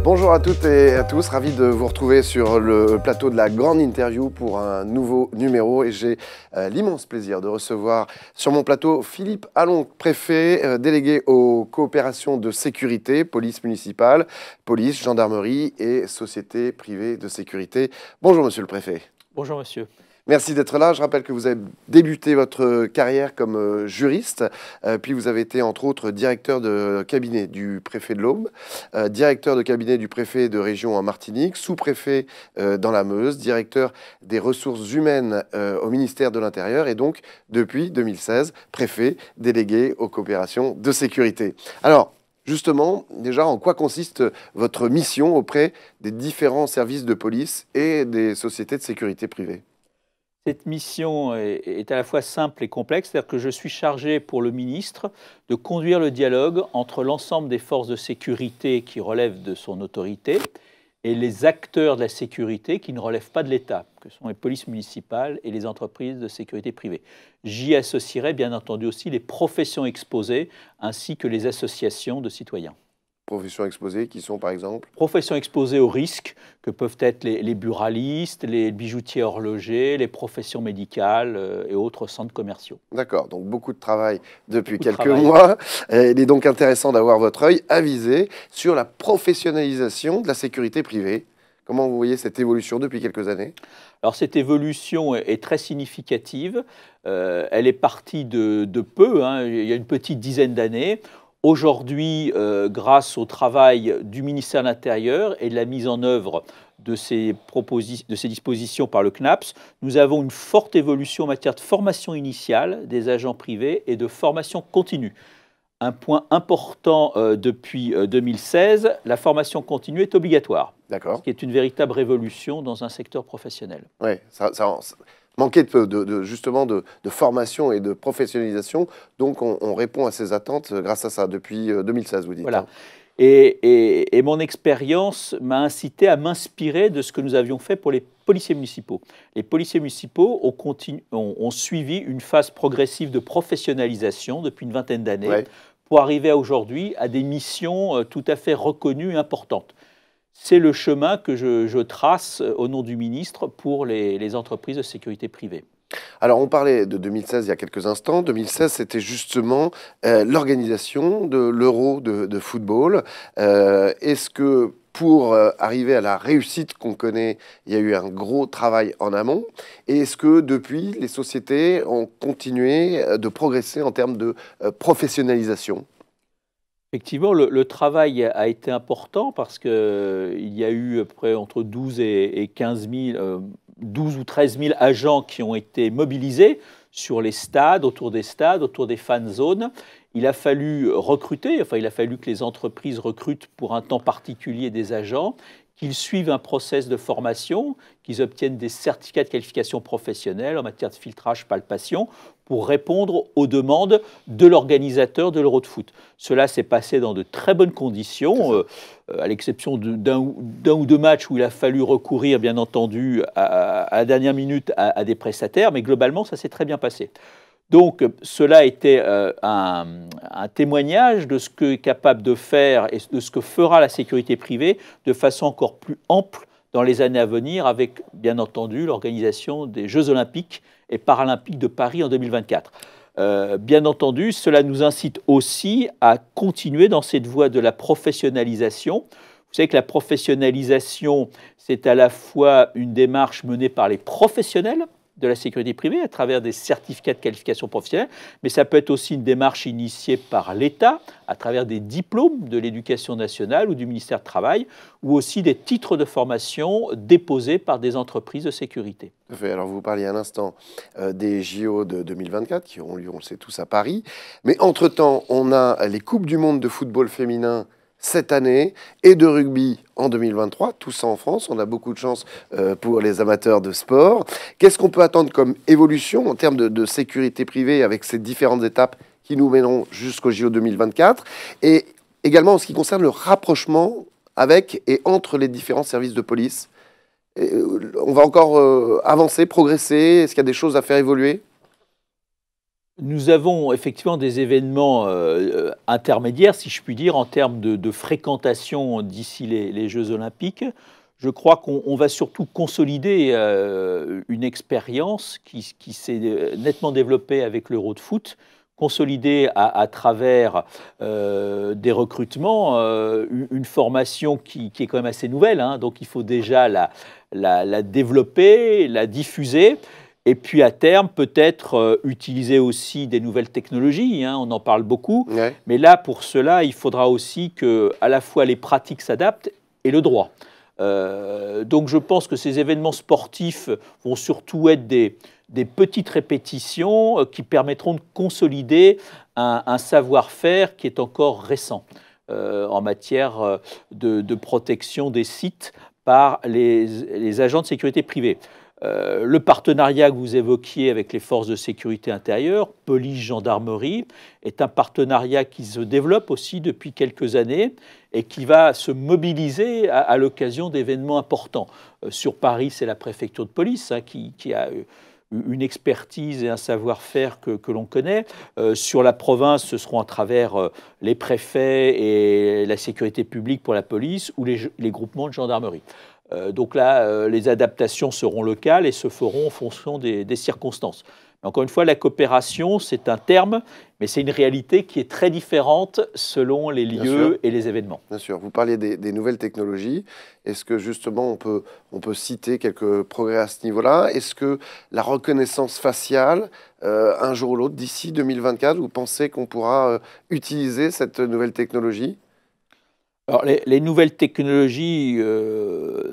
Bonjour à toutes et à tous, ravi de vous retrouver sur le plateau de la grande interview pour un nouveau numéro et j'ai l'immense plaisir de recevoir sur mon plateau Philippe Allon, préfet délégué aux coopérations de sécurité, police municipale, police, gendarmerie et société privée de sécurité. Bonjour monsieur le préfet. Bonjour monsieur. Merci d'être là. Je rappelle que vous avez débuté votre carrière comme juriste, puis vous avez été entre autres directeur de cabinet du préfet de l'Aube, directeur de cabinet du préfet de région en Martinique, sous-préfet dans la Meuse, directeur des ressources humaines au ministère de l'Intérieur et donc depuis 2016, préfet délégué aux coopérations de sécurité. Alors, justement, déjà, en quoi consiste votre mission auprès des différents services de police et des sociétés de sécurité privées ? Cette mission est à la fois simple et complexe, c'est-à-dire que je suis chargé pour le ministre de conduire le dialogue entre l'ensemble des forces de sécurité qui relèvent de son autorité et les acteurs de la sécurité qui ne relèvent pas de l'État, que sont les polices municipales et les entreprises de sécurité privée. J'y associerai bien entendu aussi les professions exposées ainsi que les associations de citoyens. Professions exposées qui sont par exemple? Professions exposées aux risques que peuvent être les buralistes, les bijoutiers horlogers, les professions médicales et autres centres commerciaux. D'accord, donc beaucoup de travail depuis quelques mois. Il est donc intéressant d'avoir votre œil avisé sur la professionnalisation de la sécurité privée. Comment vous voyez cette évolution depuis quelques années? Alors cette évolution est très significative. Elle est partie de peu, hein, il y a une petite dizaine d'années. Aujourd'hui, grâce au travail du ministère de l'Intérieur et de la mise en œuvre de ces dispositions par le CNAPS, nous avons une forte évolution en matière de formation initiale des agents privés et de formation continue. Un point important depuis 2016, la formation continue est obligatoire, ce qui est une véritable révolution dans un secteur professionnel. Oui, ça manquait justement de formation et de professionnalisation, donc on répond à ces attentes grâce à ça depuis 2016, vous dites. Voilà. Et mon expérience m'a incité à m'inspirer de ce que nous avions fait pour les policiers municipaux. Les policiers municipaux ont suivi une phase progressive de professionnalisation depuis une vingtaine d'années pour arriver aujourd'hui à des missions tout à fait reconnues et importantes. C'est le chemin que je trace au nom du ministre pour les entreprises de sécurité privée. Alors, on parlait de 2016 il y a quelques instants. 2016, c'était justement l'organisation de l'Euro de football. Est-ce que pour arriver à la réussite qu'on connaît, il y a eu un gros travail en amont? Et est-ce que depuis, les sociétés ont continué de progresser en termes de professionnalisation? Effectivement, le travail a été important parce qu'il y a eu à peu près entre 12 et 15 000, 12 ou 13 000 agents qui ont été mobilisés sur les stades, autour des fan zones. Il a fallu recruter, il a fallu que les entreprises recrutent pour un temps particulier des agents, qu'ils suivent un process de formation, qu'ils obtiennent des certificats de qualification professionnelle en matière de filtrage, palpation, pour répondre aux demandes de l'organisateur de l'Euro de foot. Cela s'est passé dans de très bonnes conditions, à l'exception d'un ou deux matchs où il a fallu recourir, bien entendu, à la dernière minute à des prestataires, mais globalement, ça s'est très bien passé. Donc, cela était un témoignage de ce qu'est capable de faire et de ce que fera la sécurité privée de façon encore plus ample dans les années à venir, avec, bien entendu, l'organisation des Jeux Olympiques et Paralympiques de Paris en 2024. Bien entendu, cela nous incite aussi à continuer dans cette voie de la professionnalisation. Vous savez que la professionnalisation, c'est à la fois une démarche menée par les professionnels de la sécurité privée à travers des certificats de qualification professionnelle, mais ça peut être aussi une démarche initiée par l'État à travers des diplômes de l'Éducation nationale ou du ministère du Travail, ou aussi des titres de formation déposés par des entreprises de sécurité. Alors vous parliez un instant des JO de 2024 qui auront lieu, on le sait tous, à Paris, mais entre-temps, on a les Coupes du monde de football féminin cette année et de rugby en 2023, tout ça en France. On a beaucoup de chance pour les amateurs de sport. Qu'est-ce qu'on peut attendre comme évolution en termes de sécurité privée avec ces différentes étapes qui nous mèneront jusqu'au JO 2024? Et également en ce qui concerne le rapprochement avec et entre les différents services de police. On va encore avancer, progresser? Est-ce qu'il y a des choses à faire évoluer? Nous avons effectivement des événements intermédiaires, si je puis dire, en termes de fréquentation d'ici les Jeux Olympiques. Je crois qu'on va surtout consolider une expérience qui s'est nettement développée avec l'Euro de foot, consolider à travers des recrutements, une formation qui est quand même assez nouvelle, hein, donc il faut déjà la développer, la diffuser. Et puis à terme, peut-être utiliser aussi des nouvelles technologies, hein, on en parle beaucoup, Ouais. mais là, pour cela, il faudra aussi que à la fois les pratiques s'adaptent et le droit. Donc je pense que ces événements sportifs vont surtout être des petites répétitions qui permettront de consolider un savoir-faire qui est encore récent en matière de protection des sites par les agents de sécurité privée. Le partenariat que vous évoquiez avec les forces de sécurité intérieure, police, gendarmerie, est un partenariat qui se développe aussi depuis quelques années et qui va se mobiliser à l'occasion d'événements importants. Sur Paris, c'est la préfecture de police hein, qui a une expertise et un savoir-faire que l'on connaît. Sur la province, ce seront à travers les préfets et la sécurité publique pour la police ou les groupements de gendarmerie. Donc là, les adaptations seront locales et se feront en fonction des circonstances. Mais encore une fois, la coopération, c'est un terme, mais c'est une réalité qui est très différente selon les lieux et les événements. Bien sûr. Vous parliez des nouvelles technologies. Est-ce que justement on peut citer quelques progrès à ce niveau-là? Est-ce que la reconnaissance faciale, un jour ou l'autre, d'ici 2024, vous pensez qu'on pourra utiliser cette nouvelle technologie? Alors, les nouvelles technologies,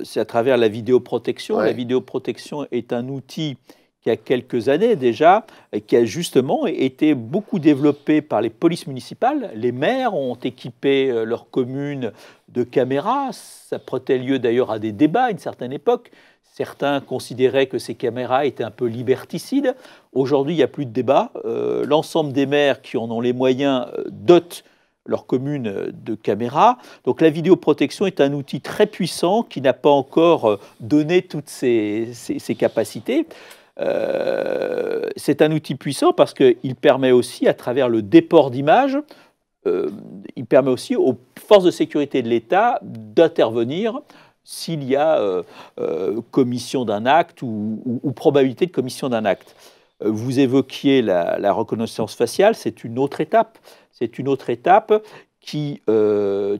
c'est à travers la vidéoprotection. Ouais. La vidéoprotection est un outil qui a quelques années déjà, et qui a justement été beaucoup développé par les polices municipales. Les maires ont équipé leur commune de caméras. Ça prêtait lieu d'ailleurs à des débats à une certaine époque. Certains considéraient que ces caméras étaient un peu liberticides. Aujourd'hui, il n'y a plus de débat. L'ensemble des maires qui en ont les moyens dotent leur commune de caméras. Donc la vidéoprotection est un outil très puissant qui n'a pas encore donné toutes ses capacités. C'est un outil puissant parce qu'il permet aussi, à travers le déport d'images, il permet aussi aux forces de sécurité de l'État d'intervenir s'il y a commission d'un acte ou probabilité de commission d'un acte. Vous évoquiez la reconnaissance faciale, c'est une autre étape. C'est une autre étape qui,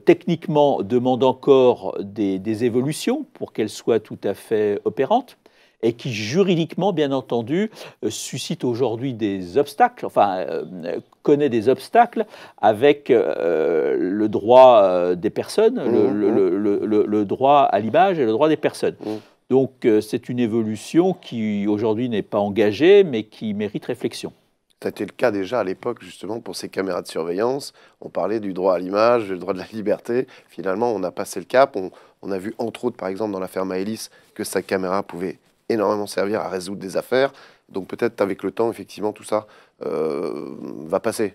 techniquement, demande encore des évolutions pour qu'elle soit tout à fait opérante et qui, juridiquement, bien entendu, suscite aujourd'hui des obstacles, connaît des obstacles avec le droit des personnes, le droit à l'image et le droit des personnes. Donc, c'est une évolution qui, aujourd'hui, n'est pas engagée, mais qui mérite réflexion. C'était le cas déjà à l'époque, justement, pour ces caméras de surveillance. On parlait du droit à l'image, du droit de la liberté. Finalement, on a passé le cap. On a vu, entre autres, par exemple, dans l'affaire Maëlys, que sa caméra pouvait énormément servir à résoudre des affaires. Donc peut-être avec le temps, effectivement, tout ça va passer.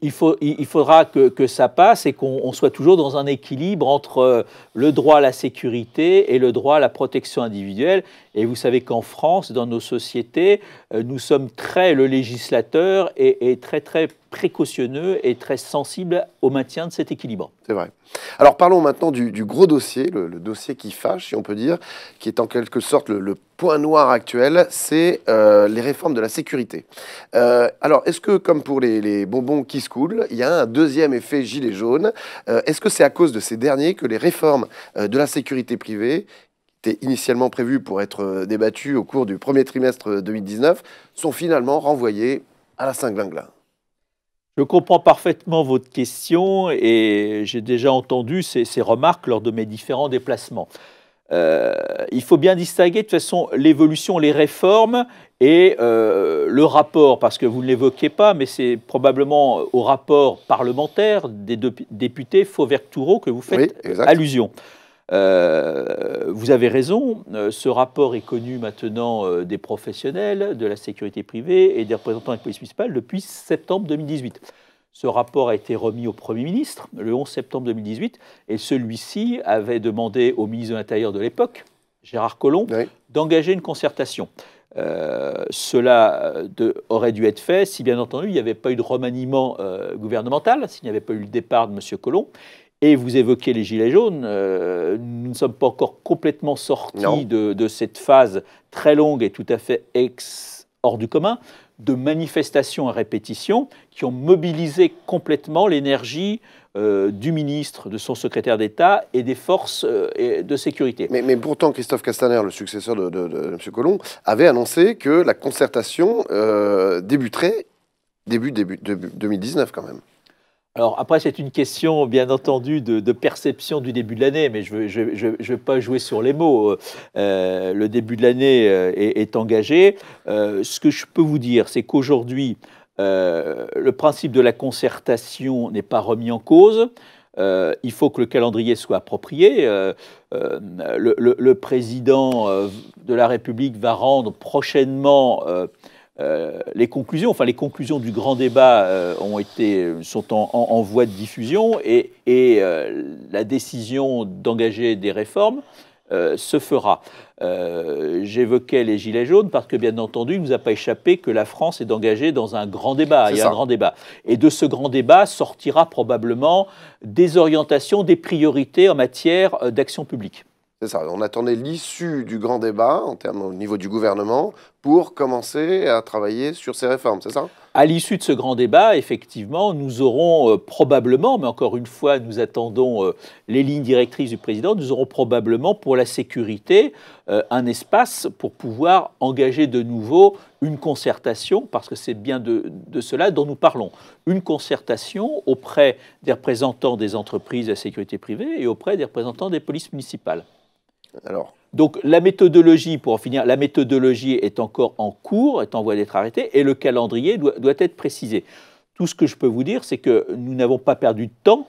Il faudra que ça passe et qu'on soit toujours dans un équilibre entre le droit à la sécurité et le droit à la protection individuelle. Et vous savez qu'en France, dans nos sociétés, nous sommes le législateur est très précautionneux et très sensible au maintien de cet équilibre. C'est vrai. Alors parlons maintenant du gros dossier, le dossier qui fâche, si on peut dire, qui est en quelque sorte le point noir actuel, c'est les réformes de la sécurité. Alors, est-ce que, comme pour les bonbons qui se coulent, il y a un deuxième effet gilet jaune? Est-ce que c'est à cause de ces derniers que les réformes de la sécurité privée, qui étaient initialement prévues pour être débattues au cours du premier trimestre 2019, sont finalement renvoyées à la Saint-Glinglin? Je comprends parfaitement votre question et j'ai déjà entendu ces remarques lors de mes différents déplacements. Il faut bien distinguer de toute façon l'évolution, les réformes et le rapport, parce que vous ne l'évoquez pas, mais c'est probablement au rapport parlementaire des députés Fauvergue-Thourot que vous faites allusion. Vous avez raison, ce rapport est connu maintenant des professionnels de la sécurité privée et des représentants de la police municipale depuis septembre 2018. Ce rapport a été remis au Premier ministre le 11 septembre 2018 et celui-ci avait demandé au ministre de l'Intérieur de l'époque, Gérard Collomb, d'engager une concertation. cela aurait dû être fait si, bien entendu, il n'y avait pas eu de remaniement gouvernemental, s'il n'y avait pas eu le départ de M. Collomb. Et vous évoquez les Gilets jaunes. Nous ne sommes pas encore complètement sortis de cette phase très longue et tout à fait hors du commun de manifestations à répétition qui ont mobilisé complètement l'énergie du ministre, de son secrétaire d'État et des forces de sécurité. Mais pourtant, Christophe Castaner, le successeur de M. Collomb, avait annoncé que la concertation débuterait début 2019 quand même. Alors après, c'est une question, bien entendu, de perception du début de l'année, mais je ne vais pas jouer sur les mots. Le début de l'année est engagé. Ce que je peux vous dire, c'est qu'aujourd'hui, le principe de la concertation n'est pas remis en cause. Il faut que le calendrier soit approprié. Le président de la République va rendre prochainement les conclusions du grand débat sont en voie de diffusion et la décision d'engager des réformes se fera. J'évoquais les Gilets jaunes parce que, bien entendu, il ne nous a pas échappé que la France est engagée dans un grand débat. Il y a un grand débat. Et de ce grand débat sortira probablement des orientations, des priorités en matière d'action publique. C'est ça, on attendait l'issue du grand débat au niveau du gouvernement pour commencer à travailler sur ces réformes, c'est ça? À l'issue de ce grand débat, effectivement, nous aurons probablement, mais encore une fois, nous attendons les lignes directrices du président, nous aurons probablement pour la sécurité un espace pour pouvoir engager de nouveau une concertation, parce que c'est bien de cela dont nous parlons. Une concertation auprès des représentants des entreprises de la sécurité privée et auprès des représentants des polices municipales. Donc la méthodologie, pour en finir, la méthodologie est encore en cours, est en voie d'être arrêtée, et le calendrier doit être précisé. Tout ce que je peux vous dire, c'est que nous n'avons pas perdu de temps,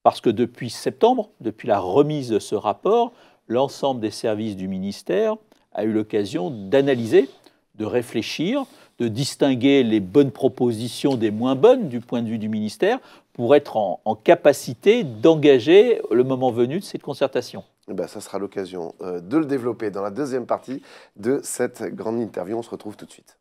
parce que depuis septembre, depuis la remise de ce rapport, l'ensemble des services du ministère a eu l'occasion d'analyser, de réfléchir, de distinguer les bonnes propositions des moins bonnes du point de vue du ministère, pour être en capacité d'engager, le moment venu, de cette concertation. Ça sera l'occasion de le développer dans la deuxième partie de cette grande interview. On se retrouve tout de suite.